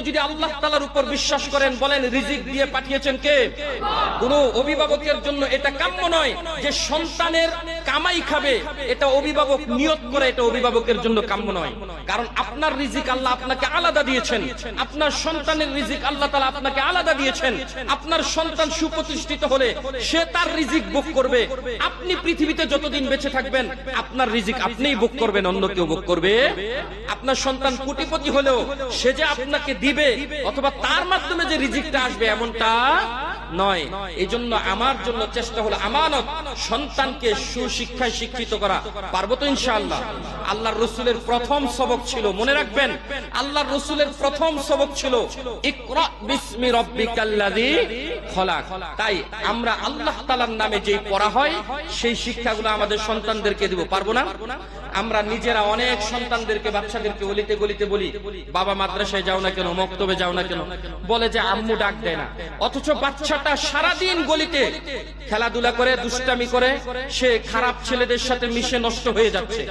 যদি আল্লাহ তাআলার উপর বিশ্বাস করেন, বলেন রিজিক দিয়ে পাঠিয়েছেন কে? কোন অভিভাবকের জন্য এটা কাম্য নয় যে সন্তানের কামাই খাবে, এটা অভিভাবক নিয়ত করে, এটা অভিভাবকের জন্য কাম্য নয়। কারণ আপনার রিজিক আল্লাহ আপনাকে আলাদা দিয়েছেন, আপনার সন্তানের রিজিক আল্লাহ তাআলা আপনাকে আলাদা দিয়েছেন। আপনার সন্তান সুপ্রতিষ্ঠিত হলে সে তার রিজিক ভোগ করবে। আপনি পৃথিবীতে যতদিন বেঁচে থাকবেন আপনার রিজিক আপনিই ভোগ করবেন, অন্য কেউ ভোগ করবে? আপনার সন্তান কোটিপতি হলেও সে যে আপনাকে দিবে অথবা তার মাধ্যমে যে রিজিকটা আসবে এমনটা নয়। এই জন্য আমার জন্য চেষ্টা হলো আমানত, সন্তানকে সুশিক্ষায় শিক্ষিত করা। পারবো তো ইনশাআল্লাহ? আল্লাহর রাসূলের প্রথম সবক ছিল, মনে রাখবেন, আল্লাহর রাসূলের প্রথম সবক ছিল ইকরা বিসমি রাব্বিকাল্লাযী খলাক। তাই আমরা আল্লাহ তাআলার নামে যেই পড়া হয় সেই শিক্ষাগুলো আমাদের সন্তানদেরকে দিব। পারবো না? আমরা নিজেরা অনেক সন্তানদেরকে, বাচ্চাদেরকে গলিতে গলিতে বলি, বাবা মাদ্রাসায় যাও না কেন, মক্তবে যাও না কেন, বলে যে আম্মু ডাক দেয় না। অথচ বাচ্চাটা সারাদিন গলিতে খেলাধুলা করে, দুষ্টামি করে, সে খারাপ ছেলেদের সাথে মিশে নষ্ট হয়ে যাচ্ছে।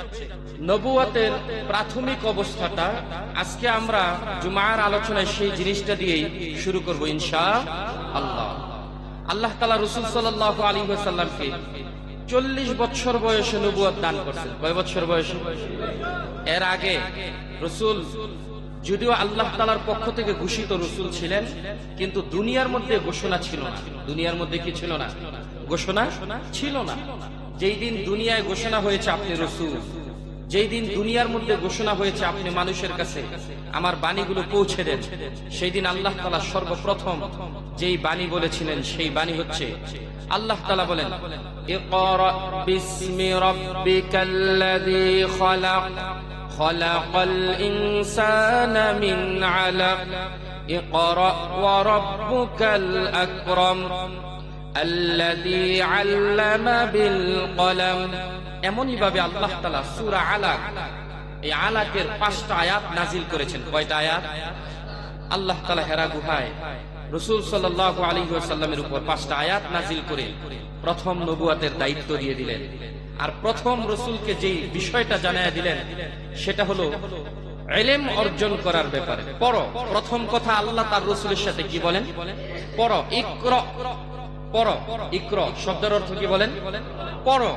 নবুয়তের প্রাথমিক অবস্থাটা আজকে আমরা জুমার আলোচনায় সেই জিনিসটা দিয়েই শুরু করব ইনশাআল্লাহ। আল্লাহ তাআলা রাসূল সাল্লাল্লাহু আলাইহি ওয়াসাল্লামকে 40 বছর বয়সে নবুয়ত দান করছেন। কয় বছর বয়সে? এর আগে রাসূল যদিও আল্লাহ তাআলার পক্ষ থেকে ঘোষিত রাসূল ছিলেন, কিন্তু দুনিয়ার মধ্যে ঘোষণা ছিল না। দুনিয়ার মধ্যে কি ছিল না? ঘোষণা ছিল না। যেই দিন দুনিয়ায় ঘোষণা হয়েছে আপনি রাসূল, যেই দিন দুনিয়ার মধ্যে ঘোষণা হয়েছে আপনি মানুষের কাছে আমার বাণীগুলো পৌঁছে দেন, সেই দিন আল্লাহ তাআলা সর্বপ্রথম যেই বাণী বলেছিলেন সেই বাণী হচ্ছে, আল্লাহ তাআলা বলেন ইকরা বিসমি রাব্বিকাল্লাযী খলাক খলাকাল ইনসানা মিন আলাক ইকরা ওয়া রাব্বুকাল আকরাম আল্লাযী আল্লামা বিল কলম। এমনই ভাবে আল্লাহ তাআলা সূরা আলাক, এই আলাকের 5টা আয়াত নাজিল করেছেন। কয়টা আয়াত? আল্লাহ তাআলা হেরা গুহায় রাসূল সাল্লাল্লাহু আলাইহি ওয়াসাল্লামের উপর 5টা আয়াত নাজিল করে প্রথম নবুয়তের দায়িত্ব দিয়ে দিলেন। আর প্রথম রাসূলকে যেই বিষয়টা জানায়া দিলেন সেটা হলো ইলম অর্জন করার ব্যাপারে। পড়ো। প্রথম কথা আল্লাহ তার রাসূলের সাথে কি বলেন? পড়ো। ইকরা, পড়ো। ইকরা শব্দের অর্থ কি বলেন? পড়ো।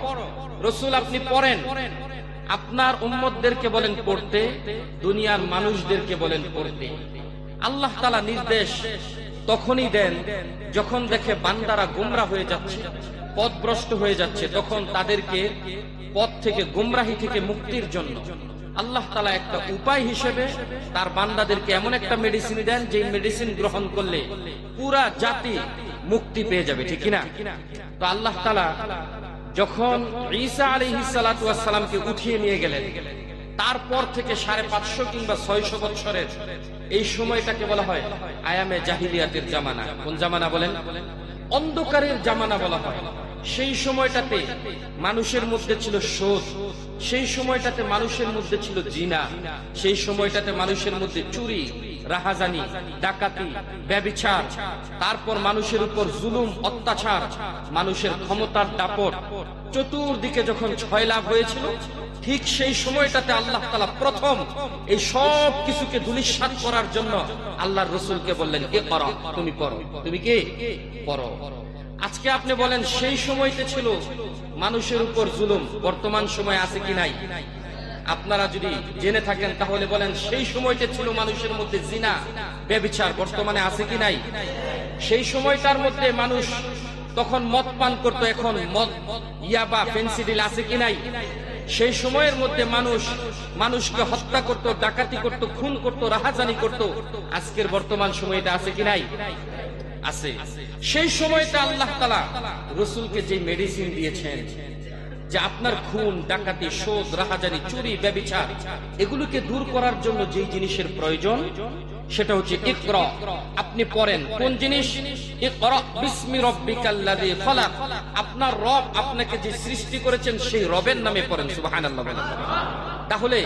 রাসূল আপনি পড়েন, আপনার উম্মতদেরকে বলেন পড়তে, দুনিয়ার মানুষদেরকে বলেন পড়তে। আল্লাহ তাআলা নির্দেশ তখনই দেন যখন দেখে বান্দারা গোমরা হয়ে যাচ্ছে, পথভ্রষ্ট হয়ে যাচ্ছে, তখন তাদেরকে পথ থেকে, গোমরাহি থেকে মুক্তির জন্য আল্লাহ তাআলা একটা উপায় হিসেবে তার বান্দাদেরকে এমন একটা মেডিসিন দেন যে মেডিসিন গ্রহণ করলে পুরা জাতি মুক্তি পেয়ে যাবে। ঠিক কিনা? তো আল্লাহ তাআলা যখন ঈসা আলাইহিস সালাতু ওয়াস সালামকে উঠিয়ে নিয়ে গেলেন, তারপর থেকে 550 কিংবা 600 বছরের এই সময়টাকে বলা হয় আয়ামে জাহিলিয়াতের জামানা। কোন জামানা বলেন? অন্ধকারের জামানা বলা হয়। সেই সময়টাতে মানুষের মধ্যে ছিল সুদ, সেই সময়টাতে মানুষের মধ্যে ছিল জিনা, সেই সময়টাতে মানুষের মধ্যে চুরি, রাহাজানি, ডাকাতি, ব্যভিচার, তারপর মানুষের উপর জুলুম, অত্যাচার, মানুষের ক্ষমতার দাপট, চতুর্দিকে যখন ছয়লাভ হয়েছিল, ঠিক সেই সময়টাতে আল্লাহ তাআলা প্রথম এই সব কিছুকে ধূলিসাৎ করার জন্য আল্লাহর রাসূলকে বললেন ইকরা, তুমি পড়ো। তুমি কি? পড়ো। আজকে আপনি বলেন সেই সময়তে ছিল মানুষের উপর জুলুম, বর্তমান সময় আছে কি নাই? আপনারা যদি জেনে থাকেন তাহলে বলেন সেই সময়তে ছিল মানুষের মধ্যে জিনা, ব্যভিচার, বর্তমানে আছে কি নাই? সেই সময়টার মধ্যে মানুষ তখন মদ পান করত, এখন মদ, ইয়াবা, ফেন্সিডিল আছে কি নাই? সেই সময়ের মধ্যে মানুষকে হত্যা করত, ডাকাতি করত, খুন করত, রাহাজানি করত। আজকের বর্তমান সময়টা আছে কি নাই? আছে। সেই সময়টা আল্লাহ তাআলা রাসূলকে যে মেডিসিন দিয়েছেন যে আপনার খুন, ডাকাতি, শোধ, রাহাজানি, চুরি, ব্যভিচার এগুলোকে দূর করার জন্য যে জিনিসের প্রয়োজন সেটা হচ্ছে ইকরা। আপনি পড়েন। কোন জিনিস? ইকরা বিসমি রাব্বিকাল্লাযী খলাক। আপনার রব আপনাকে যে সৃষ্টি করেছেন সেই রবের নামে পড়েন। সুবহানাল্লাহ। তাহলে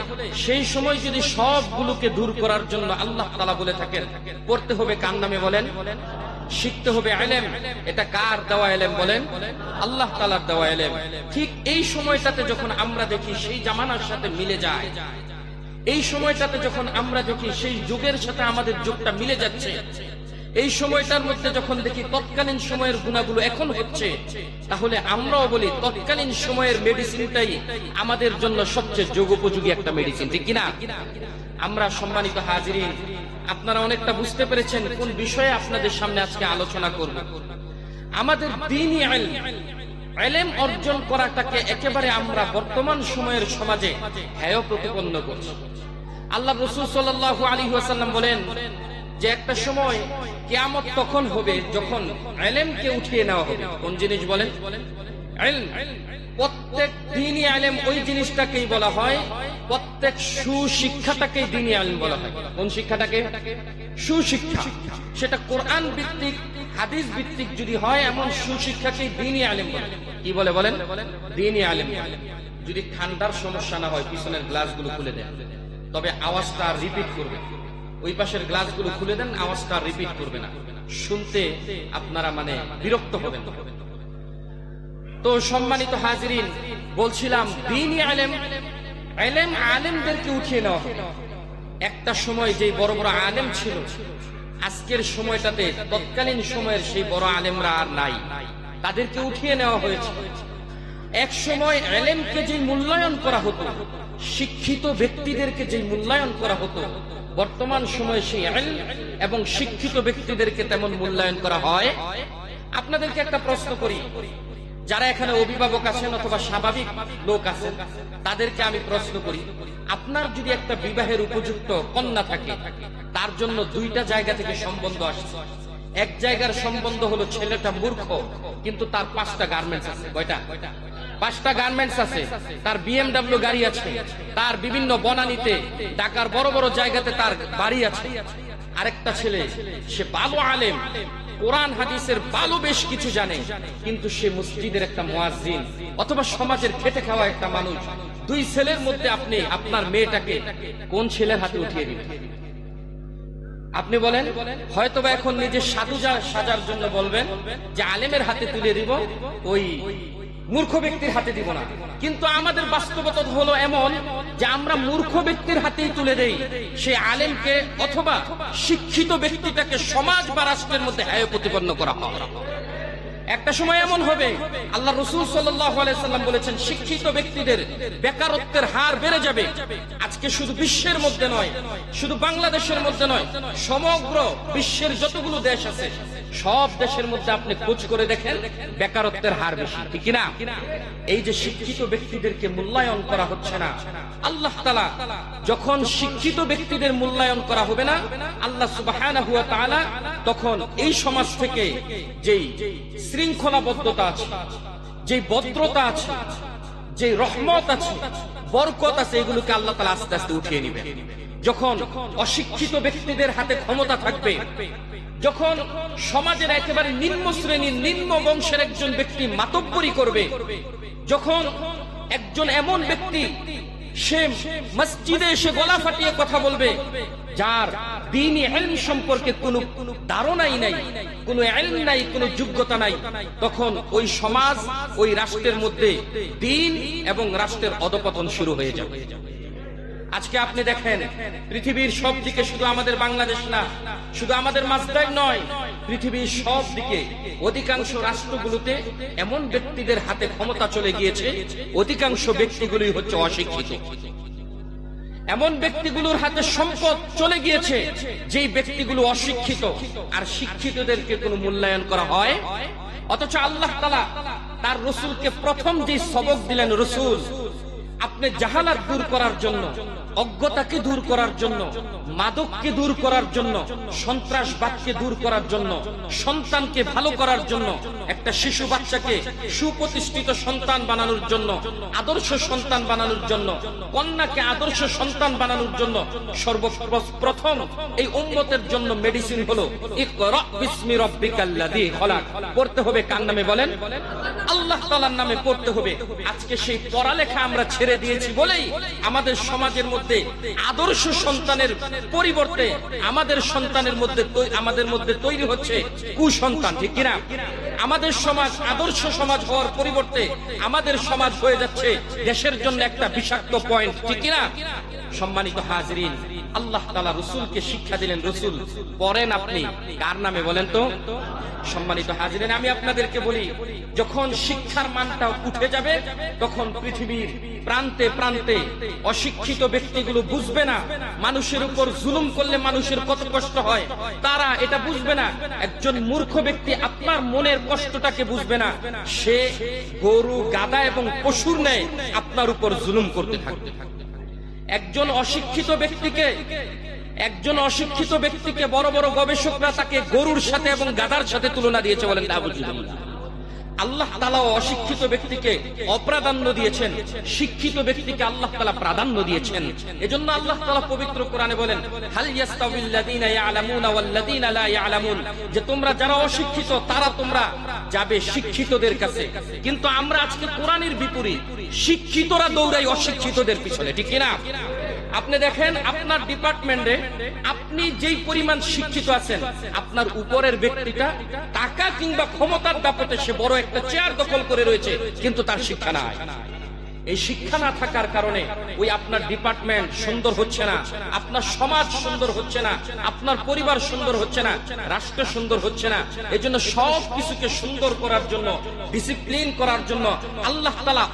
সেই সময় যদি সবগুলোকে দূর করার জন্য আল্লাহ তাআলা বলে থাকেন পড়তে হবে কার নামে বলেন? শিখতে হবে ইলম। এটা কার দেওয়া ইলম বলেন? আল্লাহ তাআলার দেওয়া ইলম। ঠিক এই সময়টাতে যখন আমরা দেখি সেই জামানার সাথে মিলে যায়, এই সময়টাতে যখন আমরা দেখি সেই যুগের সাথে আমাদের যুগটা মিলে যাচ্ছে, এই সময়টার মধ্যে যখন দেখি তৎকালীন সময়ের গুণাগুলো এখন হচ্ছে, তাহলে আমরাও বলি তৎকালীন সময়ের মেডিসিনটাই আমাদের জন্য সবচেয়ে যোগোপযোগী একটা মেডিসিন, ঠিক কিনা? আমরা সম্মানিত হাজিরিন, আপনারা অনেকটা বুঝতে পেরেছেন কোন বিষয়ে আপনাদের সামনে আজকে আলোচনা করব। আমাদের দ্বীনি ইলম অর্জন করাটাকে একেবারে আমরা বর্তমান সময়ের সমাজে হেয় প্রতিপন্ন করছি। আল্লাহ রাসূল সাল্লাল্লাহু আলাইহি ওয়াসাল্লাম বলেন যে একটা সময় কিয়ামত তখন হবে যখন ইলমকে উঠিয়ে নেওয়া হবে। কোন জিনিস বলেন? ইলম। প্রত্যেক দ্বীনি ইলম ওই জিনিসটাকেই বলা হয়, প্রত্যেক সুশিক্ষাটাকেই দ্বীনি ইলম বলা হয়। কোন শিক্ষাটাকে? সুশিক্ষা। সেটা কোরআন ভিত্তিক, হাদিস ভিত্তিক যদি হয়, এমন সুশিক্ষাকেই দ্বীনি ইলম বলে। কি বলে বলেন? দ্বীনি ইলম। যদি ঠান্ডার সমস্যা না হয় পিছনের গ্লাসগুলো খুলে দেন, তবে আওয়াজটা রিপিট করবে। ওই পাশের গ্লাসগুলো খুলে দেন, আওয়াজটা রিপিট করবে না, শুনতে আপনারা বিরক্ত হবেন। তো সম্মানিত হাজিরিন, বলছিলাম দ্বীনি ইলম আলেমদেরকে উঠিয়ে নেওয়া হবে। একটা সময় যে বড় বড় আলেম ছিল, আজকের সময়টাতে তৎকালীন সময়ের সেই বড় আলেমরা আর নাই, তাদেরকে উঠিয়ে নেওয়া হয়েছে। এক সময় ইলমকে যে মূল্যায়ন করা হতো, শিক্ষিত ব্যক্তিদেরকে যে মূল্যায়ন করা হতো, বর্তমান সময়ে সেই ইলম এবং শিক্ষিত ব্যক্তিদেরকে তেমন মূল্যায়ন করা হয়। আপনাদেরকে একটা প্রশ্ন করি, যারা এখানে অভিভাবক আছেন অথবা স্বাভাবিক লোক আছেন, তাদেরকে আমি প্রশ্ন করি, আপনার যদি একটা বিবাহের উপযুক্ত কন্যা থাকে, তার জন্য দুইটা জায়গা থেকে সম্বন্ধ আসছে। এক জায়গার সম্বন্ধ হলো ছেলেটা মূর্খ, কিন্তু তার 5টা গার্মেন্টস আছে। কয়টা? 5টা গার্মেন্টস আছে। তার BMW গাড়ি আছে, তার বিভিন্ন বনানীতে ঢাকার বড় বড় জায়গাতে তার বাড়ি আছে। আরেকটা ছেলে, সে ভালো আলেম, কোরআন হাদিসের ভালো বেশ কিছু জানে, কিন্তু সে মসজিদের একটা মুয়াজ্জিন অথবা সমাজের খেটে খাওয়া একটা মানুষ। দুই ছেলের মধ্যে আপনি আপনার মেয়েটাকে কোন ছেলের হাতে উঠিয়ে দিবেন? আপনি বলেন। হয়তোবা এখন নিজে সাধু সাজার জন্য বলবেন যে আলেমের হাতে তুলে দিব, ওই মূর্খ ব্যক্তির হাতে দিব না। কিন্তু আমাদের বাস্তবতা হলো এমন যে আমরা মূর্খ ব্যক্তির হাতেই তুলে দেই সেই আলেমকে অথবা শিক্ষিত ব্যক্তিটাকে সমাজ বা রাষ্ট্রের মধ্যে হেয় প্রতিপন্ন করা হয়। একটা সময় এমন হবে, আল্লাহ রাসূল সাল্লাল্লাহু আলাইহি সাল্লাম বলেছেন, শিক্ষিত ব্যক্তিদের বেকারত্বের হার বেড়ে যাবে। আজকে শুধু বিশ্বের মধ্যে নয়, শুধু বাংলাদেশের মধ্যে নয়, সমগ্র বিশ্বের যতগুলো দেশ আছে সব দেশের মধ্যে আপনি খোঁজ করে দেখেন বেকারত্বের হার বেশি, ঠিক না? এই যে শিক্ষিত ব্যক্তিদেরকে মূল্যায়ন করা হচ্ছে না, আল্লাহ তাআলা যখন শিক্ষিত ব্যক্তিদের মূল্যায়ন করা হবে না, আল্লাহ সুবহানাহু ওয়া তাআলা তখন এই সমাজ থেকে যেই শৃঙ্খলাবদ্ধতা আছে, যে ভদ্রতা আছে, যে রহমত আছে, বরকত আছে, এগুলোকে আল্লাহ তাআলা আস্তে আস্তে উঠিয়ে নেবেন। যখন অশিক্ষিত ব্যক্তিদের হাতে ক্ষমতা থাকবে, যখন সমাজের একেবারে নিম্ন শ্রেণীর নিম্ন বংশের একজন ব্যক্তি মাতব্বরি করবে, যখন একজন এমন ব্যক্তি সে মসজিদে এসে গলা ফাটিয়ে কথা বলবে, যার দ্বীনি ইলম সম্পর্কে কোনো ধারণাই নাই, কোনো ইলম নাই, কোনো যোগ্যতা নাই, তখন ওই সমাজ, ওই রাষ্ট্রের মধ্যে দ্বীন এবং রাষ্ট্রের অধঃপতন শুরু হয়ে যাবে। আজকে আপনি দেখেন পৃথিবীর সব দিকে, শুধু আমাদের বাংলাদেশ না, শুধু আমাদের মাঝদার নয়, পৃথিবীর সব দিকে অধিকাংশ রাষ্ট্রগুলোতে এমন ব্যক্তিদের হাতে ক্ষমতা চলে গিয়েছে, অধিকাংশ ব্যক্তিগুলোই হচ্ছে অশিক্ষিত। এমন ব্যক্তিগুলোর হাতে সম্পদ চলে গিয়েছে যেই ব্যক্তিগুলো অশিক্ষিত, আর শিক্ষিতদেরকে কোনো মূল্যায়ন করা হয়। অথচ আল্লাহ তাআলা তার রাসূলকে প্রথম যে সবক দিলেন, রাসূল আপনি জাহালাত দূর করার জন্য, অজ্ঞতাকে দূর করার জন্য, মাদককে দূর করার জন্য, সন্ত্রাসবাদকে দূর করার জন্য, সন্তানকে ভালো করার জন্য, একটা শিশু বাচ্চাকে সুপ্রতিষ্ঠিত সন্তান বানানোর জন্য, আদর্শ সন্তান বানানোর জন্য, কন্যাকে আদর্শ সন্তান বানানোর জন্য সর্বপ্রথম এই উম্মতের জন্য মেডিসিন হলো ইকরা বিসমি রাব্বিকাল্লাযী খলাক। পড়তে হবে কার নামে বলেন? আল্লাহ তাআলার নামে পড়তে হবে। আজকে সেই পড়ালেখা আমরা ছেড়ে দিয়েছি বলেই আমাদের সমাজের মধ্যে আদর্শ সন্তানের পরিবর্তে আমাদের সন্তানের মধ্যে আমাদের মধ্যে তৈরি হচ্ছে কুসন্তান, ঠিক কিনা? আমাদের সমাজ আদর্শ সমাজ হওয়ার পরিবর্তে আমাদের সমাজ হয়ে যাচ্ছে দেশের জন্য একটা বিষাক্ত পয়েন্ট, ঠিক কিনা? সম্মানিত হাজিরিন, আল্লাহ তাআলা রাসূলকে শিক্ষা দিলেন, রাসূল পড়েন আপনি কার নামে বলেন তো? সম্মানিত হাজিরিন, আমি আপনাদেরকে বলি, যখন শিক্ষার মানটা উঠে যাবে তখন পৃথিবীর প্রান্তে প্রান্তে অশিক্ষিত ব্যক্তিগুলো বুঝবে না মানুষের উপর জুলুম করলে মানুষের কত কষ্ট হয়, তারা এটা বুঝবে না। একজন মূর্খ ব্যক্তি আপনার মনের কষ্টটাকে বুঝবে না, সে গরু, গাধা এবং পশুর ন্যায় আপনার উপর জুলুম করতে থাকবে। একজন অশিক্ষিত ব্যক্তিকে বড় বড় গবেষকরা তাকে গরুর সাথে এবং গাধার সাথে তুলনা দিয়েছে, বলেন নাউজুবিল্লাহ। আল্লাহ তাআলা অশিক্ষিত ব্যক্তিকে অপ্রাধান্য দিয়েছেন, শিক্ষিত ব্যক্তিকে আল্লাহ তাআলা প্রাধান্য দিয়েছেন। এজন্য আল্লাহ তাআলা পবিত্র কোরআনে বলেন, হাল ইয়াস্তাউিল্লাযীনা ইয়ালামুনা ওয়াল্লাযীনা লা ইয়ালামুন, যে তোমরা যারা অশিক্ষিত তারা তোমরা যাবে শিক্ষিতদের কাছে। কিন্তু আমরা আজকে কোরআনের বিপরীত, শিক্ষিতরা দৌড়াই অশিক্ষিতদের পিছনে, ঠিক কিনা? আপনি দেখেন আপনার ডিপার্টমেন্টে আপনি যেই পরিমাণ শিক্ষিত আছেন, আপনার উপরের ব্যক্তিটা টাকা কিংবা ক্ষমতার দাপটে সে বড় একটা চেয়ার দখল করে রয়েছে, কিন্তু তার শিক্ষা নাই। এই শিক্ষা না থাকার কারণে ওই আপনার ডিপার্টমেন্ট সুন্দর হচ্ছে না, আপনার সমাজ সুন্দর হচ্ছে না, আপনার পরিবার সুন্দর হচ্ছে না, রাষ্ট্র সুন্দর হচ্ছে না। এজন্য সব কিছুকে সুন্দর করার জন্য, ডিসিপ্লিন করার জন্য আল্লাহ তাআলা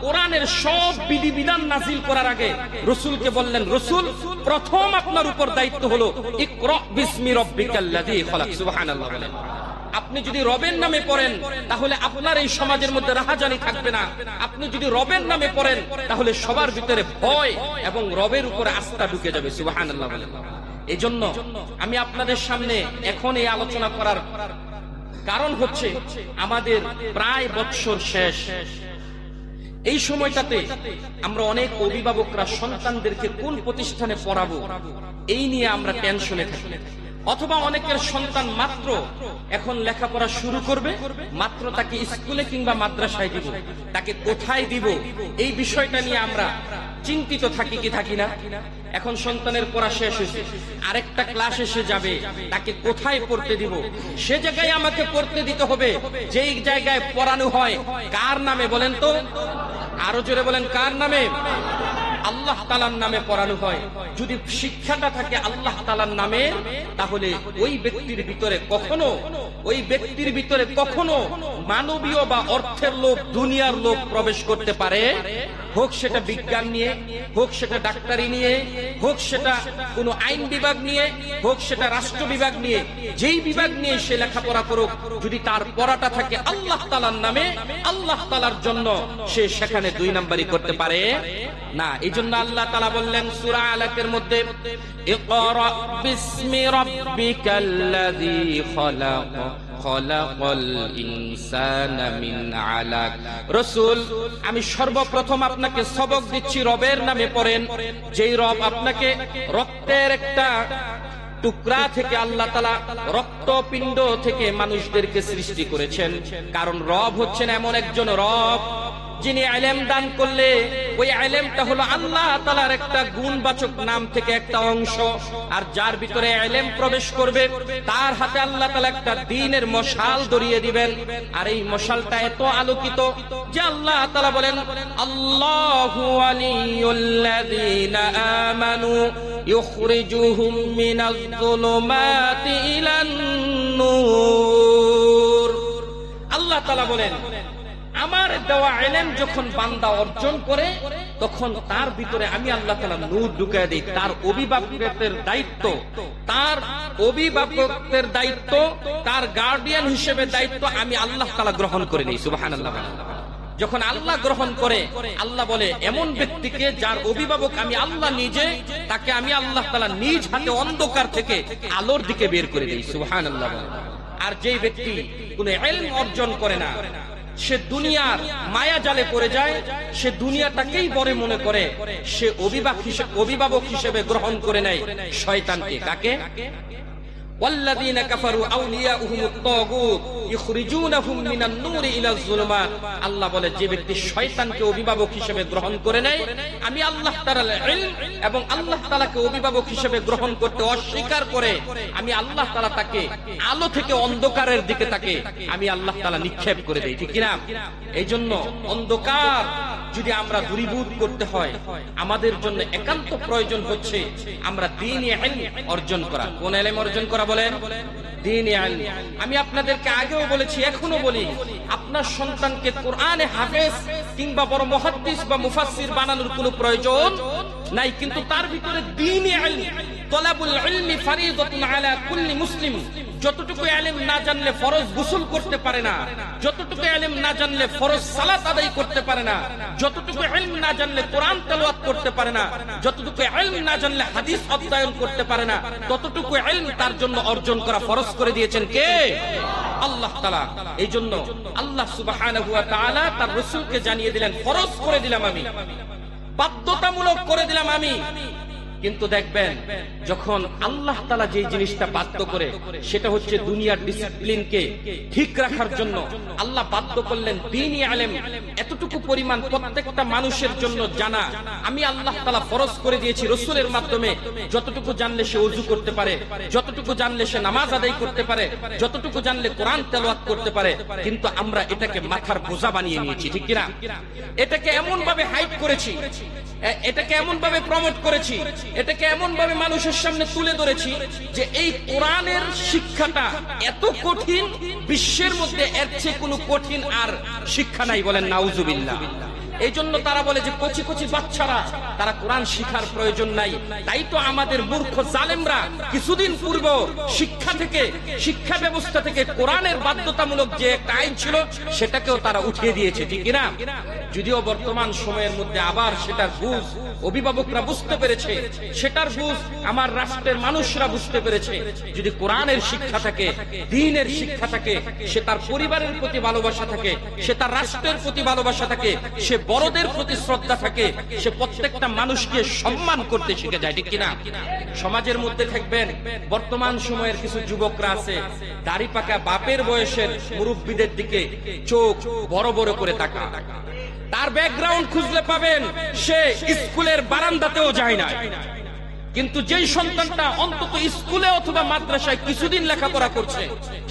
কোরআনের সব বিধিবিধান নাযিল করার আগে রাসূলকে বললেন, রাসূল প্রথম আপনার উপর দায়িত্ব হলো ইকরা বিসমি রাব্বিকাল্লাযী খলাক। সুবহানাল্লাহ। আপনি যদি রবের নামে পড়েন তাহলে আপনার এই সমাজের মধ্যে রাহাজানি থাকবে না। আপনি যদি রবের নামে পড়েন তাহলে সবার ভিতরে ভয় এবং রবের উপরে আস্থা ঢুকে যাবে। সুবহানাল্লাহ। এই জন্য আমি আপনাদের সামনে এখন এই আলোচনা করার কারণ হচ্ছে, আমাদের প্রায় বৎসর শেষ। এই সময়টাতে আমরা অনেক অভিভাবকরা সন্তানদেরকে কোন প্রতিষ্ঠানে পড়াবো এই নিয়ে আমরা টেনশনে থাকি। অথবা অনেকের সন্তান মাত্র এখন লেখাপড়া শুরু করবে, মাত্র তাকে স্কুলে কিংবা মাদ্রাসায় দিব, তাকে কোথায় দিব এই বিষয়টা নিয়ে আমরা চিন্তিত থাকি কি থাকি না? এখন সন্তানের পড়া শেষ হয়েছে, আরেকটা ক্লাস এসে যাবে, তাকে কোথায় পড়তে দিব? সে জায়গায় আমাকে পড়তে দিতে হবে যেই জায়গায় পড়ানো হয় কার নামে বলেন তো? আরো জোরে বলেন, কার নামে? আল্লাহ তাআলার নামে পড়ানো হয়। যদি শিক্ষাটা থাকে আল্লাহ তাআলার নামে, তাহলে ওই ব্যক্তির ভিতরে কখনো মানবীয় বা অর্থের লোভ, দুনিয়ার লোভ প্রবেশ করতে পারে। হোক সেটা বিজ্ঞান নিয়ে, হোক সেটা ডাক্তারি নিয়ে, হোক সেটা কোনো আইন বিভাগ নিয়ে, হোক সেটা রাষ্ট্র বিভাগ নিয়ে, যেই বিভাগ নিয়ে সে লেখাপড়া করুক, যদি তার পড়াটা থাকে আল্লাহ তাআলার নামে, আল্লাহ তাআলার জন্য, সে সেখানে দুই নাম্বারি করতে পারে না। এই জন্য আল্লাহ তাআলা বললেন সূরা আলাকের মধ্যে, ইকরা বিসমি রাব্বিকাল্লাযী খলাক খলাকাল ইনসানা মিন আলাক। রাসূল, আমি সর্বপ্রথম আপনাকে সবক দিচ্ছি, রবের নামে পড়েন, যেই রব আপনাকে রক্তের একটা টুকরা থেকে, আল্লাহ তাআলা রক্তপিণ্ড থেকে মানুষদেরকে সৃষ্টি করেছেন। কারণ রব হচ্ছেন এমন একজন রব যিনি ইলম দান করলে ওই ইলমটা হলো আল্লাহ তাআলার একটা গুণবাচক নাম থেকে একটা অংশ, আর যার ভিতরে ইলম প্রবেশ করবে তার হাতে আল্লাহ তাআলা একটা দ্বীনের মশাল ধরিয়ে দিবেন। আর এই মশালটা এত আলোকিত যে আল্লাহ তাআলা বলেন, আল্লাহু ওয়ালিয়ুল্লাযীনা আমানু ইখরিজুহুম মিনাজ যুলুমাতি ইলান নূর। আল্লাহ তাআলা বলেন, আমার দেওয়া ইলম যখন বান্দা অর্জন করে তখন তার ভিতরে আমি আল্লাহ তাআলা নূর ঢুকিয়ে দেই। তার অভিভাবকের দায়িত্ব, তার গার্ডিয়ান হিসেবে দায়িত্ব আমি আল্লাহ তাআলা গ্রহণ করে নেই। সুবহানাল্লাহ। যখন আল্লাহ গ্রহণ করে, আল্লাহ বলে এমন ব্যক্তিকে যার অভিভাবক আমি আল্লাহ নিজে, তাকে আমি আল্লাহ তাআলা নিজ হাতে অন্ধকার থেকে আলোর দিকে বের করে দেই। সুবহানাল্লাহ। আর যেই ব্যক্তি কোনো ইলম অর্জন করে না, সে দুনিয়ার মায়া জালে পড়ে যায়, সে দুনিয়াটাকেই বড় মনে করে, সে অভিভাবক হিসেবে গ্রহণ করে নেয় শয়তানকে। কাকে? ওয়াল্লাযীনা কাফারু আউলিয়াউহুমুত তাগুত ইখরিজুনাহুম মিনান নূরি ইলাজ যুলুমাত। আল্লাহ বলে, যে ব্যক্তি শয়তানকে অভিভাবক হিসেবে গ্রহণ করে নেয়, আমি আল্লাহ তাআলার ইলম এবং আল্লাহ তাআলাকে অভিভাবক হিসেবে গ্রহণ করতে অস্বীকার করে, আমি আল্লাহ তাআলা তাকে আলো থেকে অন্ধকারের দিকে তাকে আমি আল্লাহ তাআলা নিক্ষেপ করে দেই, ঠিক কি না? এই জন্য অন্ধকার যদি আমরা দূরীভূত করতে হয়, আমাদের জন্য একান্ত প্রয়োজন হচ্ছে আমরা দ্বীনি ইলম অর্জন করা। কোন ইলম অর্জন করা বলেন? দ্বীনি ইলম। আমি আপনাদেরকে আগেও বলেছি, এখনো বলি, আপনার সন্তানকে কোরআনে হাফেজ কিংবা বড় মুহাদ্দিস বা মুফাসসির বানানোর কোনো প্রয়োজন নাই, কিন্তু তার ভিতরে দ্বীনি ইলম, তলাবুল ইলমি ফরিদাতুন আলা কুল্লি মুসলিম। যতটুকু ইলম না জানলে ফরজ গোসল করতে পারে না, যতটুকু ইলম না জানলে ফরজ সালাত আদায় করতে পারে না, যতটুকু ইলম না জানলে কোরআন তেলাওয়াত করতে পারে না, যতটুকু ইলম না জানলে হাদিস অধ্যয়ন করতে পারে না, ততটুকু ইলম তার জন্য অর্জন করা ফরজ করে দিয়েছেন কে? আল্লাহ তাআলা। এই জন্য আল্লাহ সুবহানাহু ওয়া তাআলা তার রাসূলকে জানিয়ে দিলেন, ফরজ করে দিলাম আমি, বাধ্যতামূলক করে দিলাম আমি। কিন্তু দেখবেন, যখন আল্লাহ তাআলা যে জিনিসটা বাধ্য করে, সেটা হচ্ছে দুনিয়ার ডিসিপ্লিনকে ঠিক রাখার জন্য আল্লাহ বাধ্য করলেন দ্বীনি ইলম এতটুকু পরিমাণ প্রত্যেকটা মানুষের জন্য জানা আমি আল্লাহ তাআলা ফরজ করে দিয়েছি রাসূলের মাধ্যমে। যতটুকু জানলে সে ওযু করতে পারে, যতটুকু জানলে সে নামাজ আদায় করতে পারে, যতটুকু জানলে কোরআন তেলাওয়াত করতে পারে। কিন্তু আমরা এটাকে মাথার বোঝা বানিয়ে নিয়েছি, ঠিক কি না? এটাকে এমন ভাবে হাইড করেছি, এটাকে এমন ভাবে প্রমোট করেছি, এটাকে এমন ভাবে মানুষের সামনে তুলে ধরেছি যে এই কোরআনের শিক্ষাটা এত কঠিন, বিশ্বের মধ্যে এর চেয়ে কোনো কঠিন আর শিক্ষা নাই। বলেন নাউজুবিল্লাহ। এই জন্য তারা বলে যে কচি কচি বাচ্চারা, তারা কোরআন শিখার প্রয়োজন নাই। তাই তো আমাদের মূর্খ জালেমরা কিছুদিন পূর্ব শিক্ষা ব্যবস্থা থেকে কোরআনের বাধ্যতামূলক যে একটা আইন ছিল, সেটাকেও তারা উঠিয়ে দিয়েছে, ঠিক কিনা? যদিও বর্তমান সময়ের মধ্যে আবার সেটার বুঝ অভিভাবকরা বুঝতে পেরেছে, সেটার বুঝ আমার রাষ্ট্রের মানুষরা বুঝতে পেরেছে। যদি কোরআনের শিক্ষা থাকে, দ্বীনের শিক্ষা থাকে, সে তার পরিবারের প্রতি ভালোবাসা থাকে, সে তার রাষ্ট্রের প্রতি ভালোবাসা থাকে, সে বড়দের প্রতি শ্রদ্ধা থাকে, সে প্রত্যেকটা মানুষকে সম্মান করতে শিখে যায়, ঠিক কিনা? সমাজের মধ্যে থাকবেন, বর্তমান সময়ের কিছু যুবকরা আছে, দাড়ি পাকা বাপের বয়সের মুরব্বীদের দিকে চোখ বড় বড় করে তাকায়। তার ব্যাকগ্রাউন্ড খুঁজলে পাবেন সে স্কুলের বারান্দাতেও যায় না। কিন্তু যেই সন্তানটা অন্তত স্কুলে অথবা মাদ্রাসায় কিছুদিন লেখাপড়া করছে,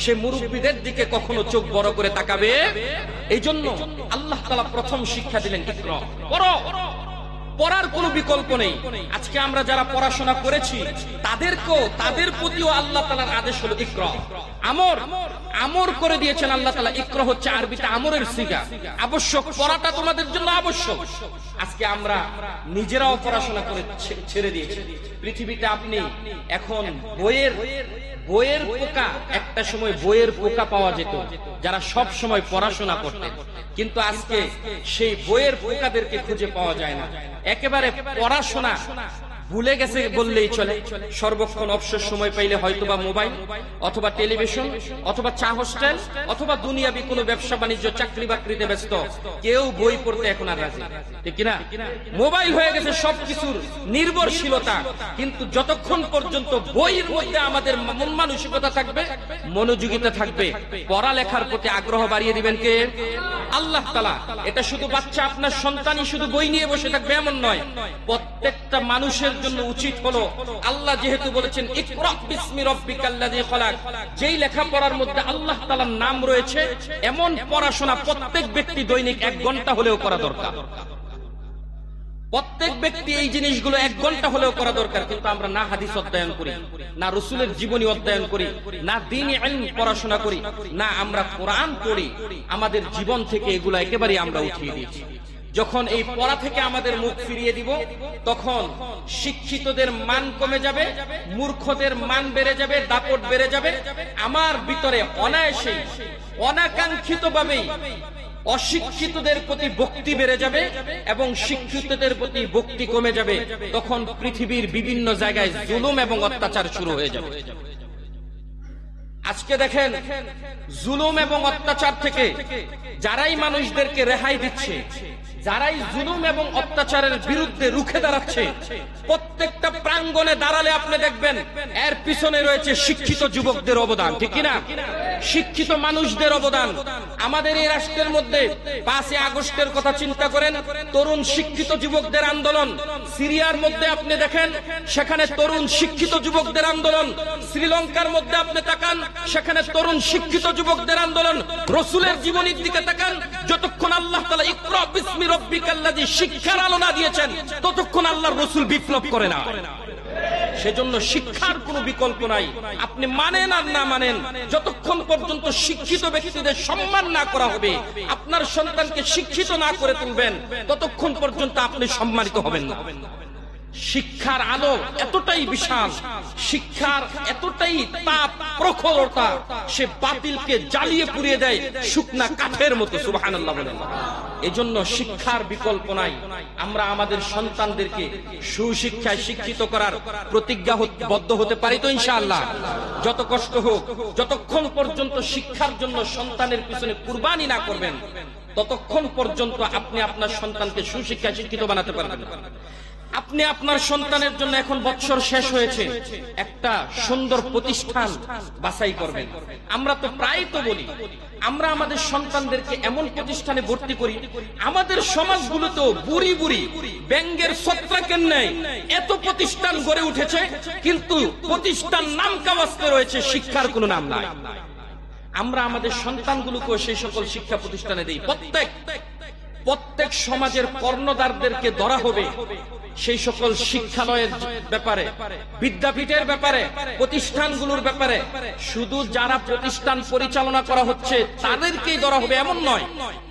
সে মুরব্বীদের দিকে কখনো চোখ বড় করে তাকাবে? এই জন্য আল্লাহ তাআলা প্রথম শিক্ষা দিলেন, ইকরা, পড়ো। পড়ার কোনো বিকল্প নেই। আজকে আমরা যারা পড়াশোনা করেছি তাদের প্রতিও আল্লাহ তাআলার আদেশ হলো ইকরা। আমর করে দিয়েছেন আল্লাহ তাআলা। ইকরা হচ্ছে আরবিতে আমরের সিগা, আবশ্যক। পড়াটা তোমাদের জন্য আবশ্যক। আজকে আমরা নিজেরাও পড়াশোনা করে ছেড়ে দিয়েছি। পৃথিবীতে আপনি এখন বইয়ের পোকা, একটা সময় বইয়ের পোকা পাওয়া যেত যারা সব সময় পড়াশোনা করতেন, কিন্তু আজকে সেই বইয়ের পোকাদেরকে খুঁজে পাওয়া যায় না। একেবারে পড়াশোনা ভুলে গেছে বললেই চলে। সর্বক্ষণ অবসর সময় পাইলে হয়তোবা মোবাইল অথবা টেলিভিশন অথবা চা হোস্টেল অথবা দুনিয়াবি কোনো ব্যবসা বাণিজ্য চাকরি বাকরিতে ব্যস্ত। কেউ বই পড়তে এখন আর রাজি, ঠিক কিনা? মোবাইল হয়ে গেছে সবকিছুর নির্ভরশীলতা। কিন্তু যতক্ষণ পর্যন্ত বইয়ের মধ্যে আমাদের মন মানসিকতা থাকবে, মনোযোগিতা থাকবে, পড়ালেখার প্রতি আগ্রহ বাড়িয়ে দিবেন কে? আল্লাহ তাআলা। এটা শুধু বাচ্চা, আপনার সন্তানই শুধু বই নিয়ে বসে থাকবে এমন নয়। প্রত্যেকটা মানুষের জন্য উচিত হলো, আল্লাহ যেহেতু বলেছেন ইকরা বিসমি রাব্বিকাল্লাযী খলাক, যেই লেখাপড়ার মধ্যে আল্লাহ তাআলার নাম রয়েছে, এমন পড়াশোনা প্রত্যেক ব্যক্তি দৈনিক 1 ঘন্টা হলেও করা দরকার। প্রত্যেক ব্যক্তি এই জিনিসগুলো 1 ঘন্টা হলেও করা দরকার। কিন্তু আমরা না হাদিস অধ্যয়ন করি, না রাসূলের জীবনী অধ্যয়ন করি, না দ্বীনি ইলম পড়াশোনা করি, না আমরা কোরআন পড়ি। আমাদের জীবন থেকে এগুলো একেবারে আমরা উঠিয়ে দিয়েছি। যখন এই পড়া থেকে আমাদের মুখ ফিরিয়ে দিব, তখন শিক্ষিতদের মান কমে যাবে, মূর্খদের মান বেড়ে যাবে, দাপট বেড়ে যাবে। আমার ভিতরে অনায়াসেই অনাকাঙ্ক্ষিতভাবেই অশিক্ষিতদের প্রতি ভক্তি বেড়ে যাবে এবং শিক্ষিতদের প্রতি ভক্তি কমে যাবে। তখন পৃথিবীর বিভিন্ন জায়গায় জুলুম এবং অত্যাচার শুরু হয়ে যাবে। আজকে দেখেন, জুলুম এবং অত্যাচার থেকে যারাই মানুষদেরকে রেহাই দিচ্ছে, যারাই জুলুম এবং অত্যাচারের বিরুদ্ধে রুখে দাঁড়াচ্ছে, প্রত্যেকটা প্রাঙ্গণে দাঁড়ালে আপনি দেখবেন এর পিছনে রয়েছে শিক্ষিত যুবকদের অবদান, ঠিক কিনা? শিক্ষিত মানুষদের অবদান। আমাদের এই রাষ্ট্রের মধ্যে 5 আগস্টের কথা চিন্তা করেন, তরুণ শিক্ষিত যুবকদের আন্দোলন। সিরিয়ার মধ্যে আপনি দেখেন, সেখানে তরুণ শিক্ষিত যুবকদের আন্দোলন। শ্রীলঙ্কার মধ্যে আপনি তাকান, সেখানে তরুণ শিক্ষিত যুবকদের আন্দোলন। রসুলের জীবনীর দিকে তাকান, যতক্ষণ আল্লাহ তাআলা ইকরা বিসমি রাব্বিকাল্লাযী শিক্ষার আলো না দিয়েছেন, ততক্ষণ আল্লাহর রসুল বিপ্লব করে না। সেজন্য শিক্ষার কোনো বিকল্প নাই। আপনি মানেন আর না মানেন, যতক্ষণ পর্যন্ত শিক্ষিত ব্যক্তিদের সম্মান না করা হবে, আপনার সন্তানকে শিক্ষিত না করে তুলবেন, ততক্ষণ পর্যন্ত আপনি সম্মানিত হবেন না। শিক্ষার আলো এতটাই বিশাল, শিক্ষার এতটাই তাপ প্রখরতা, সে বাতিলকে জ্বালিয়ে পুড়িয়ে দেয় শুকনা কাঠের মতো। সুবহানাল্লাহ বলেন। এজন্য শিক্ষার বিকল্প নাই। আমরা আমাদের সন্তানদেরকে সুশিক্ষায় শিক্ষিত করার প্রতিজ্ঞাবদ্ধ হতে পারি তো ইনশাআল্লাহ? যত কষ্ট হোক, যতক্ষণ পর্যন্ত শিক্ষার জন্য সন্তানের পিছনে কুরবানি না করবেন, ততক্ষণ পর্যন্ত আপনি আপনার সন্তানকে সুশিক্ষায় শিক্ষিত বানাতে পারবেন। আপনি আপনার সন্তানের জন্য, এখন বৎসর শেষ হয়েছে, একটা সুন্দর প্রতিষ্ঠান বাছাই করবেন। আমরা তো প্রায় তো বলি, আমরা আমাদের সন্তানদেরকে এমন প্রতিষ্ঠানে ভর্তি করি, আমাদের সমাজগুলোতেও বুড়ি বুড়ি ব্যাঙ্গের ছত্রাকের ন্যায় এত প্রতিষ্ঠান গড়ে উঠেছে, কিন্তু প্রতিষ্ঠান নাম কাওয়াস্তে রয়েছে, শিক্ষার কোনো নাম নাই। আমরা আমাদের সন্তানগুলোকেও সেই সকল শিক্ষা প্রতিষ্ঠানে দেই। প্রত্যেক সমাজের কর্ণধারদেরকে ধরা হবে সেই সকল শিক্ষালয়ের ব্যাপারে, বিদ্যাপীঠের ব্যাপারে, প্রতিষ্ঠানগুলোর ব্যাপারে। শুধু যারা প্রতিষ্ঠান পরিচালনা করা হচ্ছে তাদেরকেই ধরা হবে এমন নয়।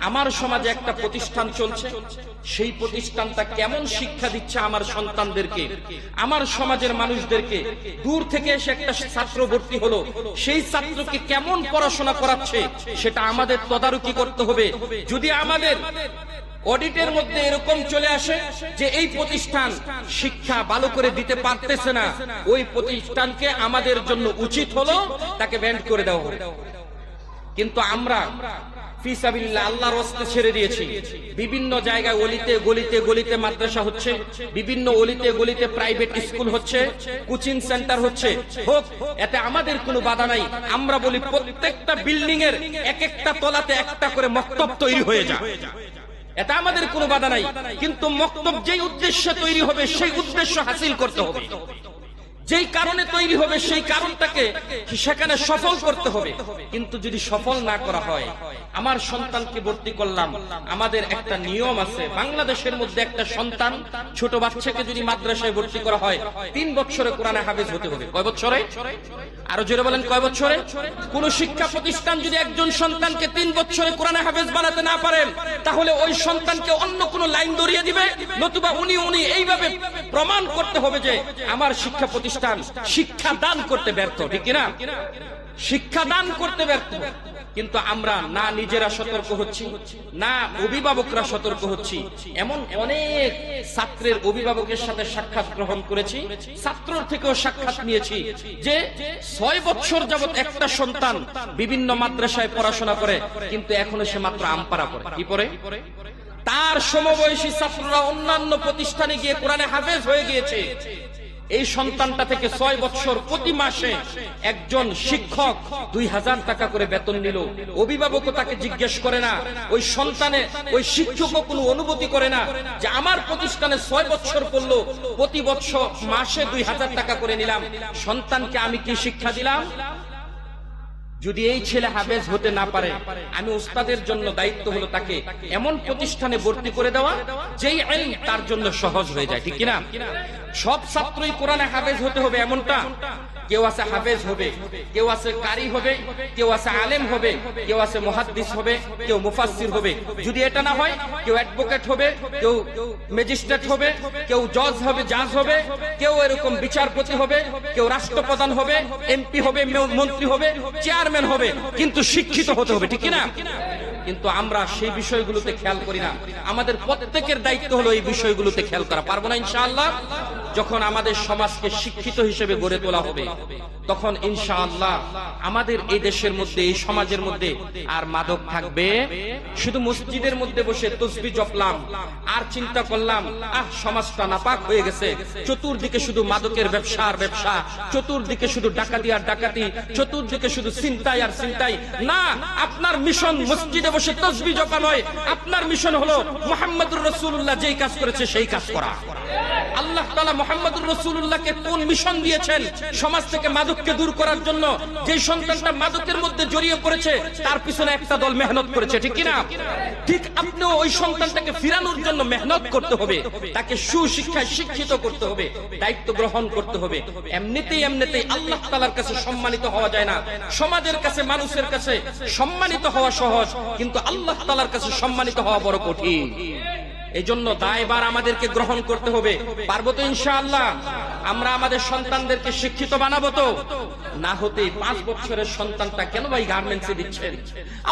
আমার সমাজে একটা প্রতিষ্ঠান চলছে, সেই প্রতিষ্ঠানটা কেমন শিক্ষা দিচ্ছে আমার সন্তানদেরকে, আমার সমাজের মানুষদেরকে। দূর থেকে এসে একটা ছাত্র ভর্তি হলো, সেই ছাত্রকে কেমন পড়াশোনা করাচ্ছে সেটা আমাদের তদারকি করতে হবে। যদি আমাদের অডিটের মধ্যে এরকম চলে আসে যে এই প্রতিষ্ঠান শিক্ষা ভালো করে দিতে পারতেছে না, ওই প্রতিষ্ঠানকে আমাদের জন্য উচিত হলো তাকে ব্যান্ড করে দেওয়া হবে। কিন্তু আমরা ফিসাবিল্লাহ আল্লাহর রাস্তায় ছেড়ে দিয়েছি। বিভিন্ন জায়গায় অলিতে গলিতে গলিতে মাদ্রাসা হচ্ছে, বিভিন্ন অলিতে গলিতে প্রাইভেট স্কুল হচ্ছে, কোচিং সেন্টার হচ্ছে, হোক, এতে আমাদের কোনো বাধা নাই। আমরা বলি প্রত্যেকটা বিল্ডিং এর এক একটা তলাতে একটা করে মক্তব তৈরি হয়ে যায়, এটা আমাদের কোনো বাধা নাই। কিন্তু মক্তব যেই উদ্দেশ্যে তৈরি হবে সেই উদ্দেশ্য হাসিল করতে হবে, যেই কারণে তৈরি হবে সেই কারণটাকে সেখানে সফল করতে হবে। কিন্তু যদি সফল না করা হয়, আমার সন্তানকে ভর্তি করলাম, আমাদের একটা নিয়ম আছে। বাংলাদেশের মধ্যে একটা সন্তান, ছোট বাচ্চাকে যদি মাদ্রাসায় ভর্তি করা হয়, 3 বছরে কোরআনে হাফেজ হতে হবে। কয় বছরে? আরো জোরে বলেন, কয় বছরে? কোন শিক্ষা প্রতিষ্ঠান যদি একজন সন্তানকে 3 বছরে কোরআনে হাফেজ বানাতে না পারেন, তাহলে ওই সন্তানকে অন্য কোন লাইন ধরিয়ে দিবে, নতুবা উনি এইভাবে প্রমাণ করতে হবে যে আমার শিক্ষা প্রতিষ্ঠান শিক্ষা দান করতে ব্যর্থ, ঠিক কিনা? শিক্ষা দান করতে ব্যর্থ। কিন্তু আমরা না নিজেরা সতর্ক হচ্ছি, না অভিভাবকরা সতর্ক হচ্ছি। এমন অনেক ছাত্রের অভিভাবকের সাথে সাক্ষাৎ গ্রহণ করেছি, ছাত্রর থেকেও সাক্ষাৎ নিয়েছি, যে 6 বছর যাবত একটা সন্তান বিভিন্ন মাদ্রাসায় পড়াশোনা করে, কিন্তু এখনো সে মাত্র আমপারা পড়ে। কি পড়ে? তার সমবয়সী ছাত্ররা অন্যান্য প্রতিষ্ঠানে গিয়ে কোরআনে হাফেজ হয়ে গিয়েছে। এই সন্তানটা থেকে 6 বছর প্রতি মাসে একজন শিক্ষক 2000 টাকা করে বেতন নিল। অভিভাবকও তাকে জিজ্ঞেস করে না, ওই সন্তানে ওই শিক্ষকও কোনো অনুভূতি করে না যে আমার প্রতিষ্ঠানে 6 বছর পড়লো, প্রতি বছর মাসে 2000 টাকা করে নিলাম, সন্তানকে আমি কি শিক্ষা দিলাম? যদি এই ছেলে হাফেজ হতে না পারে, আমি উস্তাদের জন্য দায়িত্ব হলো তাকে এমন প্রতিষ্ঠানে ভর্তি করে দেওয়া যেই ইলম তার জন্য সহজ হয়ে যায়, ঠিক কিনা? সব ছাত্রই কোরআনে হাফেজ হতে হবে এমনটা? কেউ আছে হাফেজ হবে, কেউ আছে কারি হবে, কেউ আছে আলেম হবে, কেউ আছে মুহাদ্দিস হবে, কেউ মুফাসসির হবে। যদি এটা না হয়, কেউ অ্যাডভোকেট হবে, কেউ ম্যাজিস্ট্রেট হবে, কেউ জজ হবে, জাজ হবে, কেউ এরকম বিচারপতি হবে, কেউ রাষ্ট্রপ্রধান হবে, এমপি হবে, মন্ত্রী হবে, চেয়ারম্যান হবে, কিন্তু শিক্ষিত হতে হবে, ঠিক কিনা? কিন্তু আমরা সেই বিষয়গুলোতে খেয়াল করি না। আমাদের প্রত্যেকের দায়িত্ব হলো এই বিষয়গুলোতে খেয়াল করা। পারবো না ইনশাআল্লাহ? যখন আমাদের সমাজকে শিক্ষিত হিসেবে গড়ে তোলা হবে, তখন ইনশাআল্লাহ আমাদের এই দেশের মধ্যে, এই সমাজের মধ্যে আর মাদক থাকবে। শুধু মসজিদের মধ্যে বসে তসবিহ জপলাম আর চিন্তা করলাম সমাজটা নাপাক হয়ে গেছে, চতুর্দিকে শুধু মাদকের ব্যবসা আর ব্যবসা, চতুর্দিকে শুধু ডাকাতি আর ডাকাতি, চতুর্দিকে শুধু ছিনতাই আর ছিনতাই। না, আপনার মিশন মসজিদে বসে তসবিহ জপা নয়, আপনার মিশন হলো মুহাম্মদুর রাসূলুল্লাহ যেই কাজ করেছে সেই কাজ করা। আল্লাহ তাআলা মুহাম্মদুর রাসূলুল্লাহকে কোন মিশন দিয়েছেন? সমাজ থেকে মাদককে দূর করার জন্য। যে সন্তানটা মাদকের মধ্যে জড়িয়ে পড়েছে তার পিছনে একটা দল মেহনত করেছে, ঠিক কিনা? ঠিক আপনিও ওই সন্তানটাকে ফিরানোর জন্য মেহনত করতে হবে, তাকে সুশিক্ষায় শিক্ষিত করতে হবে, দায়িত্ব গ্রহণ করতে হবে। এমনিতেই আল্লাহ তাআলার কাছে সম্মানিত হওয়া যায় না। সমাজের কাছে, মানুষের কাছে সম্মানিত হওয়া সহজ, কিন্তু আল্লাহ তাআলার কাছে সম্মানিত হওয়া বড় কঠিন। এই জন্য দায়ভার আমাদেরকে গ্রহণ করতে হবে। পারবো তো ইনশাআল্লাহ? আমরা আমাদের সন্তানদেরকে শিক্ষিত বানাবো তো? না হতে 5 বছরের সন্তানটা কেন ভাই গার্মেন্টসে দিচ্ছেন?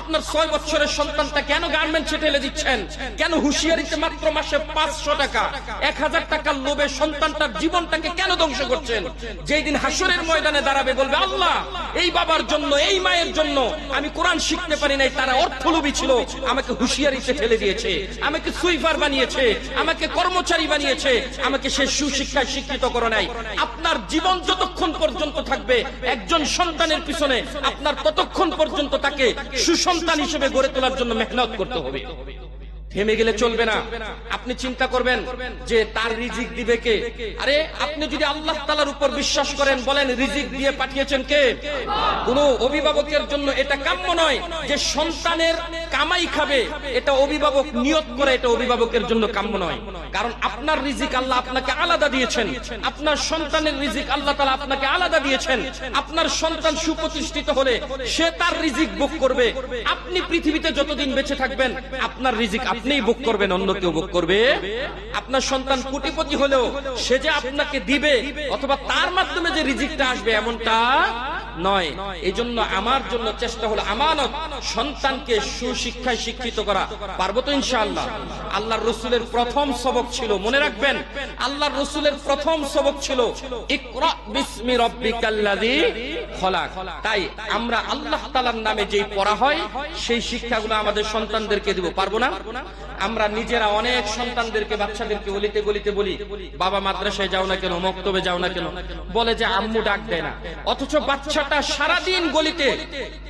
আপনার 6 বছরের সন্তানটা কেন গার্মেন্টসে ঠেলে দিচ্ছেন? কেন হুঁশিয়ারিতে মাত্র মাসে 500 টাকা, 1000 টাকার লোভে সন্তানটার জীবনটাকে কেন ধ্বংস করছেন? যেই দিন হাসরের ময়দানে দাঁড়াবে, বলবে আল্লাহ, এই বাবার জন্য, এই মায়ের জন্য আমি কোরআন শিখতে পারি নাই, তারা অর্থলোভী ছিল, আমাকে হুঁশিয়ারিতে ঠেলে দিয়েছে, আমাকে সুইপার বানিয়েছে, আমাকে কর্মচারী বানিয়েছে, আমাকে সে সুশিক্ষায় শিক্ষিত করে নাই। আপনার জীবন যতক্ষণ পর্যন্ত থাকবে একজন সন্তানের পিছনে, আপনার ততক্ষণ পর্যন্ত তাকে সুসন্তান হিসেবে গড়ে তোলার জন্য মেহনত করতে হবে। থেমে গেলে চলবে না। আপনি চিন্তা করবেন যে তার রিজিক দিবে কে? আরে আপনি যদি আল্লাহ তাআলার উপর বিশ্বাস করেন, বলেন রিজিক দিয়ে পাঠিয়েছেন কে? কোন অভিভাবকের জন্য এটা কাম্য নয় যে সন্তানের কামাই খাবে, এটা অভিভাবক নিয়ত করে, এটা অভিভাবকের জন্য কাম্য নয়। কারণ আপনার রিজিক আল্লাহ আপনাকে আলাদা দিয়েছেন, আপনার সন্তানের রিজিক আল্লাহ তাআলা আপনাকে আলাদা দিয়েছেন। আপনার সন্তান সুপ্রতিষ্ঠিত হলে সে তার রিজিক ভোগ করবে। আপনি পৃথিবীতে যতদিন বেঁচে থাকবেন আপনার রিজিক আপনিই ভোগ করবেন, অন্য কেউ ভোগ করবে? আপনার সন্তান কোটিপতি হলেও সে যে আপনাকে দিবে অথবা তার মাধ্যমে যে রিজিকটা আসবে এমনটা নয়। এই জন্য আমার জন্য চেষ্টা হলো আমানত, সন্তানকে সুশিক্ষায় শিক্ষিত করা। পারবো তো ইনশাআল্লাহ? আল্লাহর রাসূলের প্রথম সবক ছিল, মনে রাখবেন, আল্লাহর রাসূলের প্রথম সবক ছিল ইকরা বিসমি রাব্বিকাল্লাযী খলাক। তাই আমরা আল্লাহ তাআলার নামে যেই পড়া হয় সেই শিক্ষাগুলো আমাদের সন্তানদেরকে দিব। পারবো না? আমরা নিজেরা অনেক সন্তানদেরকে, বাচ্চাদেরকে গলিতে গলিতে বলি, বাবা মাদ্রাসায় যাও না কেন, মক্তবে যাও না কেন? বলে যে আম্মু ডাক দেয় না। অথচ বাচ্চাটা সারাদিন গলিতে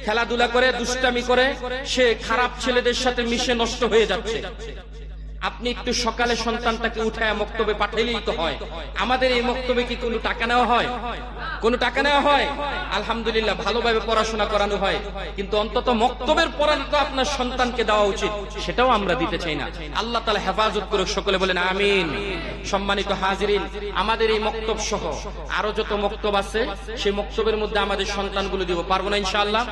খেলাধুলা করে, দুষ্টামি করে, সে খারাপ ছেলেদের সাথে মিশে নষ্ট হয়ে যাচ্ছে। আপনি একটু সকালে সন্তানটাকে উঠায় মক্তবে পাঠাইলেই তো হয়। আমাদের এই মক্তবে কি কোনো টাকা নেওয়া হয়? কোনো টাকা নেওয়া হয়? আলহামদুলিল্লাহ, ভালোভাবে পড়াশোনা করানো হয়, কিন্তু অন্তত মক্তবের পড়ানো তো আপনার সন্তানকে দেওয়া উচিত, সেটাও আমরা দিতে চাই না। আল্লাহ তাআলা হেফাজত করুক, সকলে বলেন আমিন। সম্মানিত হাজিরিন, আমাদের এই মক্তব সহ আরো যত মক্তব আছে সেই মক্তবের মধ্যে আমাদের সন্তানগুলো দিব। পারবো না ইনশাআল্লাহ?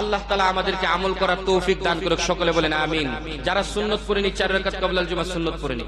আল্লাহ তাআলা আমাদেরকে আমল করার তৌফিক দান করুক, সকলে বলেন আমিন। যারা সুন্নত পড়েনি 4 রাকাত ক্বাবলাল জুমা সুন্নত পড়েনি।